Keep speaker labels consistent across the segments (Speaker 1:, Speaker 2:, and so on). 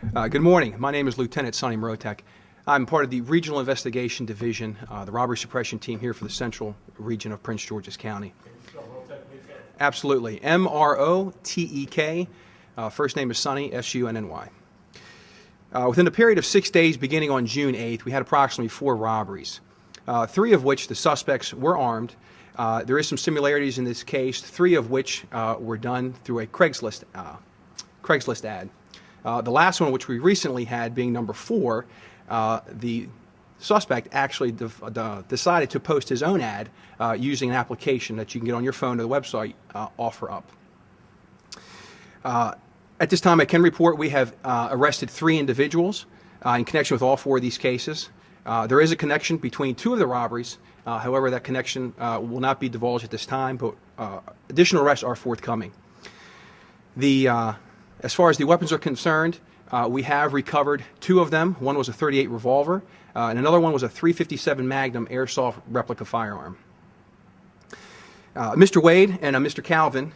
Speaker 1: Good morning. My name is Lieutenant Sonny Mrotek. I'm part of the Regional Investigation Division, the Robbery Suppression Team here for the Central Region of Prince George's County. Absolutely. Mrotek. First name is Sonny, S-U-N-N-Y. Within a period of 6 days beginning on June 8th, we had approximately 4 robberies, 3 of which the suspects were armed. There is some similarities in this case, 3 of which were done through a Craigslist ad. The last one, which we recently had, being number 4, the suspect actually decided to post his own ad using an application that you can get on your phone to the website, OfferUp. At this time, I can report we have arrested 3 individuals in connection with all 4 of these cases. There is a connection between 2 of the robberies. However, that connection will not be divulged at this time, but additional arrests are forthcoming. As far as the weapons are concerned, we have recovered 2 of them. One was a .38 revolver, and another one was a .357 Magnum airsoft replica firearm. Mr. Wade and Mr. Calvin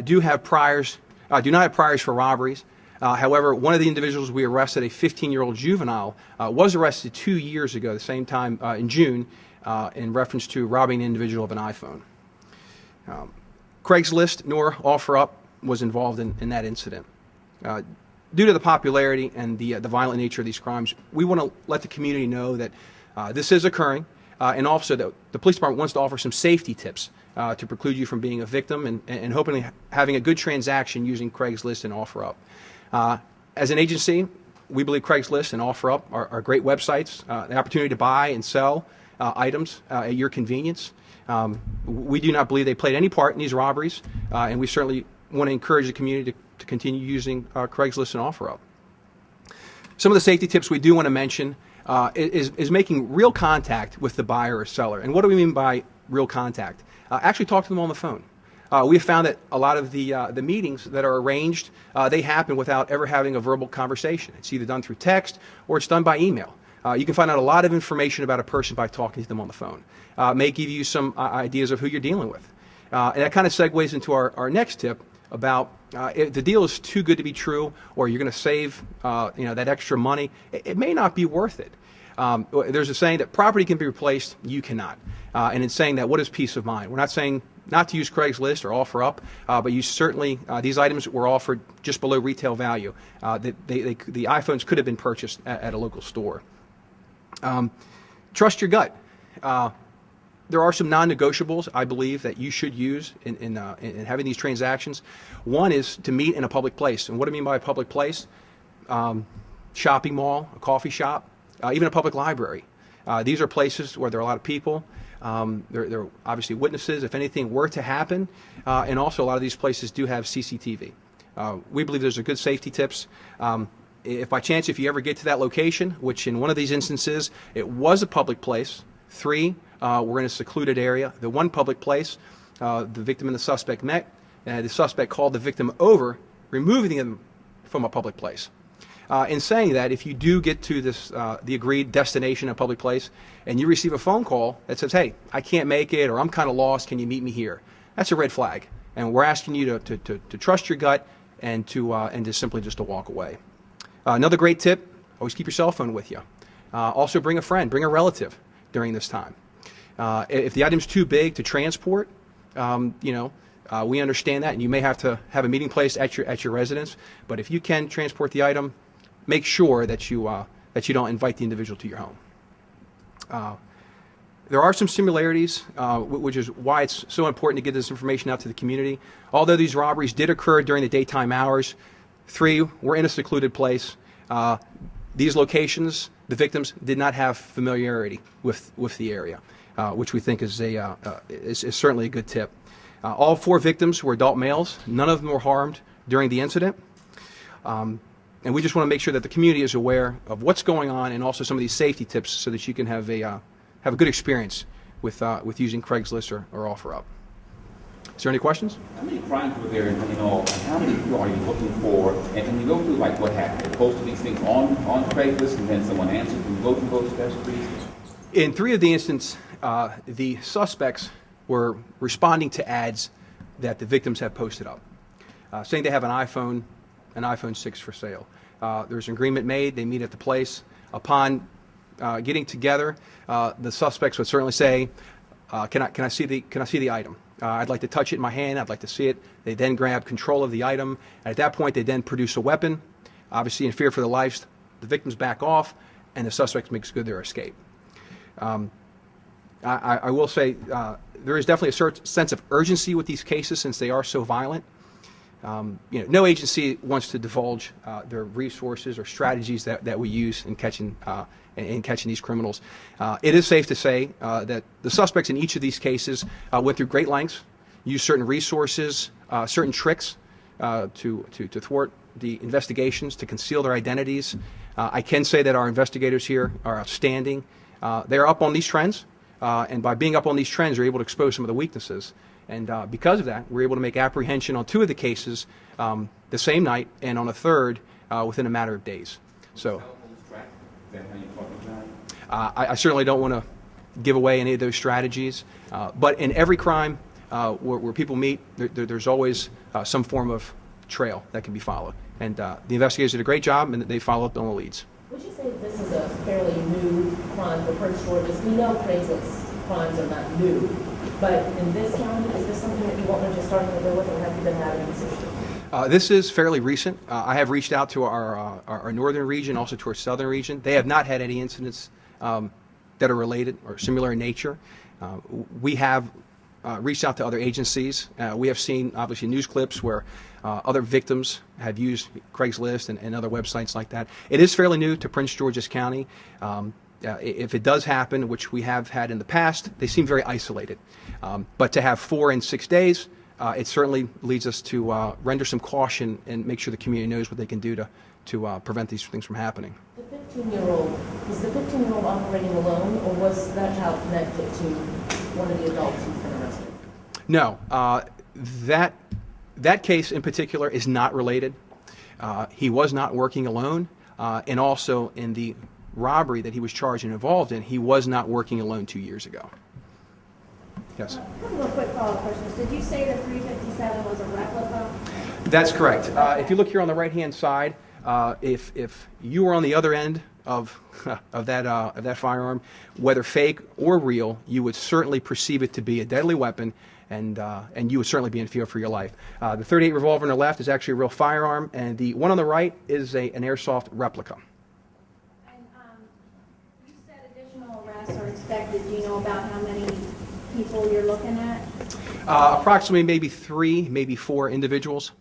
Speaker 1: do not have priors for robberies. However, one of the individuals we arrested, a 15-year-old juvenile, was arrested 2 years ago, the same time in June, in reference to robbing an individual of an iPhone. Craigslist nor OfferUp was involved in that incident. Due to the popularity and the violent nature of these crimes, we want to let the community know that this is occurring, and also that the police department wants to offer some safety tips to preclude you from being a victim and hopefully having a good transaction using Craigslist and OfferUp. As an agency, we believe Craigslist and OfferUp are great websites, the opportunity to buy and sell items at your convenience. We do not believe they played any part in these robberies, and we certainly want to encourage the community to continue using Craigslist and OfferUp. Some of the safety tips we do want to mention is making real contact with the buyer or seller. And what do we mean by real contact? Actually talk to them on the phone. We have found that a lot of the meetings that are arranged, they happen without ever having a verbal conversation. It's either done through text or it's done by email. You can find out a lot of information about a person by talking to them on the phone. May give you some ideas of who you're dealing with. And that kind of segues into our next tip about if the deal is too good to be true, or you're going to save that extra money, it may not be worth it. There's a saying that property can be replaced, you cannot. And in saying that, what is peace of mind? We're not saying not to use Craigslist or OfferUp, but you certainly, these items were offered just below retail value. The iPhones could have been purchased at a local store. Trust your gut. There are some non-negotiables, I believe, that you should use in having these transactions. One is to meet in a public place. And what do I mean by a public place? Shopping mall, a coffee shop, even a public library. These are places where there are a lot of people. There are obviously witnesses if anything were to happen. And also a lot of these places do have CCTV. We believe those are good safety tips. If by chance, if you ever get to that location, which in one of these instances, it was a public place, 3 were in a secluded area. The one public place, the victim and the suspect met, and the suspect called the victim over, removing him from a public place. In saying that, if you do get to the agreed destination, a public place, and you receive a phone call that says, hey, I can't make it, or I'm kind of lost, can you meet me here? That's a red flag. And we're asking you to trust your gut and to simply just to walk away. Another great tip, always keep your cell phone with you. Also bring a friend, bring a relative during this time. If the item's too big to transport, we understand that, and you may have to have a meeting place at your residence. But if you can transport the item, make sure that you don't invite the individual to your home. There are some similarities, which is why it's so important to get this information out to the community. Although these robberies did occur during the daytime hours, 3 were in a secluded place. These locations, the victims did not have familiarity with the area, which we think is certainly a good tip. All 4 victims were adult males. None of them were harmed during the incident. And we just want to make sure that the community is aware of what's going on and also some of these safety tips so that you can have a good experience with using Craigslist or OfferUp. Is there any questions?
Speaker 2: How many crimes were there, how many people are you looking for? And can you go through what happened? They posted these things on Craigslist and then someone answered. Can you go through those steps, please?
Speaker 1: In 3 of the instances, the suspects were responding to ads that the victims had posted up, saying they have an iPhone 6 for sale. There's an agreement made. They meet at the place. Upon getting together, the suspects would certainly say, can I see the item? I'd like to touch it in my hand. I'd like to see it. They then grab control of the item. And at that point, they then produce a weapon. Obviously, in fear for their lives, the victims back off, and the suspect makes good their escape. I will say there is definitely a certain sense of urgency with these cases since they are so violent. No agency wants to divulge their resources or strategies that we use in catching these criminals. It is safe to say that the suspects in each of these cases went through great lengths, used certain resources, certain tricks to thwart the investigations, to conceal their identities. I can say that our investigators here are outstanding. They are up on these trends, and by being up on these trends, they're able to expose some of the weaknesses. And because of that, we're able to make apprehension on 2 of the cases the same night, and on a third within a matter of days. So I certainly don't want to give away any of those strategies, but in every crime where people meet, there's always some form of trail that can be followed. And the investigators did a great job, and they followed up on the leads.
Speaker 3: Would you say this is a fairly new crime for Prince George's? We know Craigslist crimes are not new, but in this county, is this something that you want to just start to deal with, or have you been having this issue?
Speaker 1: This is fairly recent. I have reached out to our northern region, also to our southern region. They have not had any incidents that are related or similar in nature. We have reached out to other agencies. We have seen, obviously, news clips where other victims have used Craigslist and other websites like that. It is fairly new to Prince George's County. If it does happen, which we have had in the past, they seem very isolated. But to have 4 in 6 days, it certainly leads us to render some caution and make sure the community knows what they can do to prevent these things from happening.
Speaker 3: The 15-year-old, is the 15-year-old operating alone, or was that child connected to one of the adults who's been arrested?
Speaker 1: No, that case in particular is not related. He was not working alone, and also in the robbery that he was charged and involved in, he was not working alone 2 years ago. Yes?
Speaker 4: One real quick follow-up question. Did you say the 357 was a replica?
Speaker 1: That's correct. If you look here on the right-hand side, if you were on the other end of that firearm, whether fake or real, you would certainly perceive it to be a deadly weapon, and you would certainly be in fear for your life. The .38 revolver on the left is actually a real firearm, and the one on the right is an airsoft replica.
Speaker 4: And you said additional arrests are expected. Do you know about how many people you're looking at?
Speaker 1: Approximately maybe 3, maybe 4 individuals.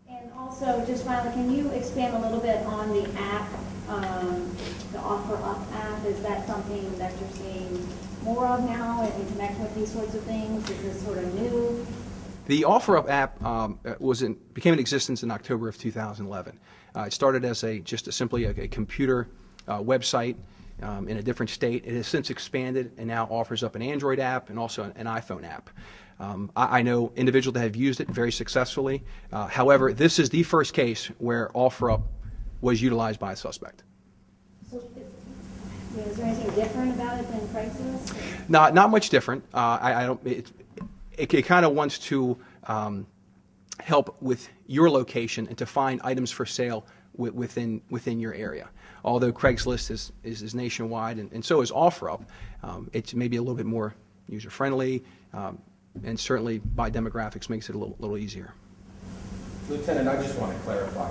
Speaker 4: And also, just finally, can you expand a little bit on the app, the Offer Up app? Is that something that you're seeing more of now in connection with these sorts of things? Is this sort of new?
Speaker 1: The Offer Up app became in existence in October of 2011. It started as simply a computer website in a different state. It has since expanded and now offers up an Android app and also an iPhone app. I know individuals that have used it very successfully. However, this is the first case where Offer Up was utilized by a suspect.
Speaker 4: So, is there anything different about it than Craigslist?
Speaker 1: Not much different. I don't. It kind of wants to help with your location and to find items for sale within your area. Although Craigslist is nationwide, and so is OfferUp, it's maybe a little bit more user friendly, and certainly by demographics makes it a little easier.
Speaker 5: Lieutenant, I just want to clarify.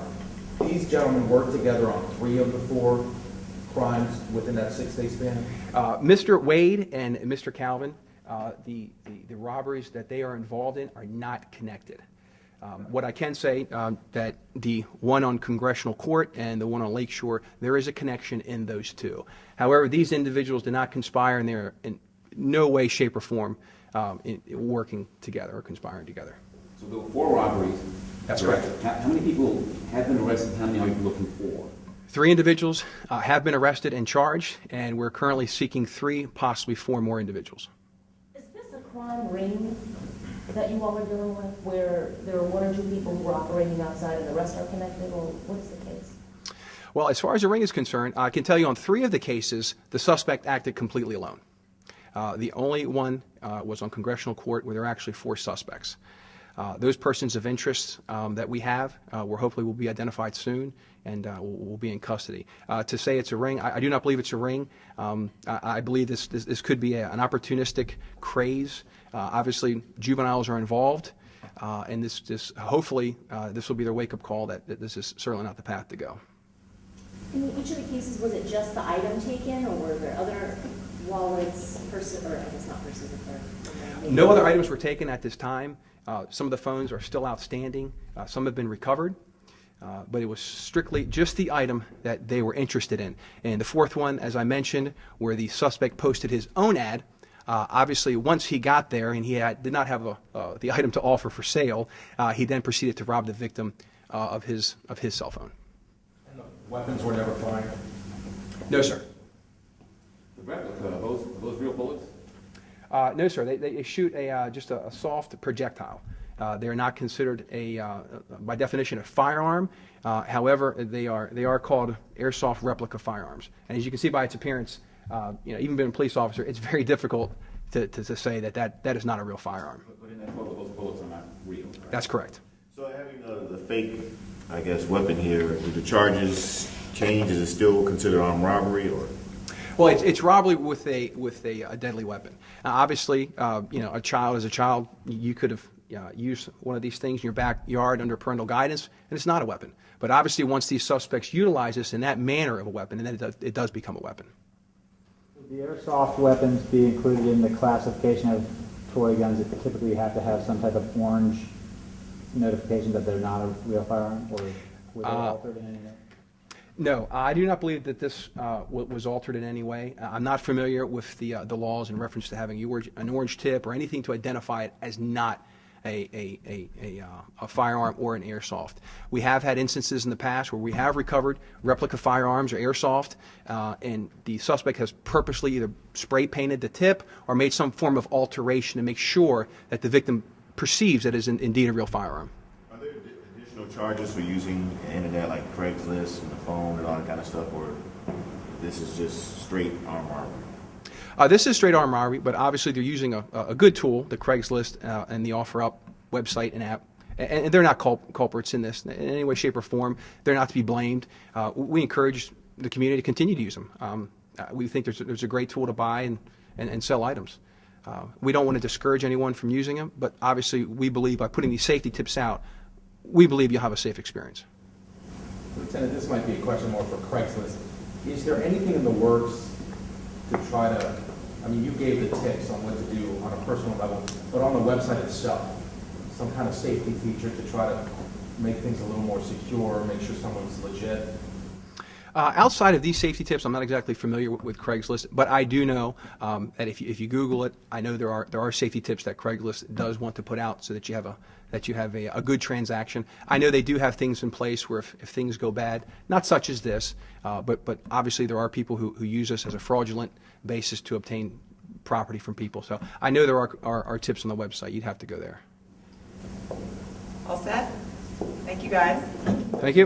Speaker 5: These gentlemen worked together on 3 of the 4 crimes within that 6-day span?
Speaker 1: Mr. Wade and Mr. Calvin, the robberies that they are involved in are not connected. What I can say that the one on Congressional Court and the one on Lakeshore, there is a connection in those 2. However, these individuals did not conspire, and they're in no way, shape, or form working together or conspiring together.
Speaker 2: So there were 4 robberies.
Speaker 1: That's correct.
Speaker 2: How many people have been arrested? How many are you looking for?
Speaker 1: 3 individuals have been arrested and charged, and we're currently seeking 3, possibly 4 more individuals.
Speaker 3: Is this a crime ring that you all are dealing with, where there are 1 or 2 people who are operating outside and the rest are connected, or what's the case?
Speaker 1: Well, as far as the ring is concerned, I can tell you on 3 of the cases, the suspect acted completely alone. The only one was on Congressional Court, where there are actually 4 suspects. Those persons of interest that we have, we're hopefully will be identified soon, and will be in custody. To say it's a ring, I do not believe it's a ring. I believe this could be an opportunistic craze. Obviously, juveniles are involved, and this hopefully this will be their wake-up call that this is certainly not the path to go.
Speaker 6: In each of the cases, was it just the item taken, or were there other wallets, or I guess not purses, but
Speaker 1: No other items were taken at this time. Some of the phones are still outstanding. Some have been recovered. But it was strictly just the item that they were interested in. And the fourth one, as I mentioned, where the suspect posted his own ad. Obviously, once he got there and he did not have the item to offer for sale, he then proceeded to rob the victim of his cell phone.
Speaker 5: And the weapons were never fired?
Speaker 1: No, sir.
Speaker 2: The replica, are those real bullets?
Speaker 1: No, sir. They shoot just a soft projectile. They are not considered by definition, a firearm. However, they are called airsoft replica firearms. And as you can see by its appearance, even being a police officer, it's very difficult to say that is not a real firearm.
Speaker 2: But in that photo, those bullets are not real, right?
Speaker 1: That's correct.
Speaker 7: So having the fake, I guess, weapon here, do the charges change? Is it still considered armed robbery, or?
Speaker 1: Well, it's robbery with a deadly weapon. Now, obviously, a child is a child. You could have used one of these things in your backyard under parental guidance, and it's not a weapon. But obviously, once these suspects utilize this in that manner of a weapon, and then it does become a weapon.
Speaker 8: Would the airsoft weapons be included in the classification of toy guns that typically have to have some type of orange notification that they're not a real firearm, or were they altered in any way?
Speaker 1: No, I do not believe that this was altered in any way. I'm not familiar with the laws in reference to having an orange tip or anything to identify it as not a firearm or an airsoft. We have had instances in the past where we have recovered replica firearms or airsoft, and the suspect has purposely either spray painted the tip or made some form of alteration to make sure that the victim perceives that it is indeed a real firearm.
Speaker 7: Are there additional charges for using the internet, like Craigslist and the phone and all that kind of stuff, or this is just straight armed robbery?
Speaker 1: This is straight armed robbery, but obviously they're using a good tool, the Craigslist and the OfferUp website and app, and they're not culprits in this in any way, shape, or form. They're not to be blamed. We encourage the community to continue to use them. We think there's a great tool to buy and sell items. We don't want to discourage anyone from using them, but obviously we believe by putting these safety tips out, we believe you'll have a safe experience.
Speaker 5: Lieutenant, this might be a question more for Craigslist. Is there anything in the works to try to, you gave the tips on what to do on a personal level, but on the website itself, some kind of safety feature to try to make things a little more secure, make sure someone's legit?
Speaker 1: Outside of these safety tips, I'm not exactly familiar with Craigslist, but I do know that if you Google it, I know there are safety tips that Craigslist does want to put out so that you have a good transaction. I know they do have things in place where if things go bad, not such as this, but obviously there are people who use this as a fraudulent basis to obtain property from people. So I know there are tips on the website. You'd have to go there.
Speaker 9: All set? Thank you, guys.
Speaker 1: Thank you.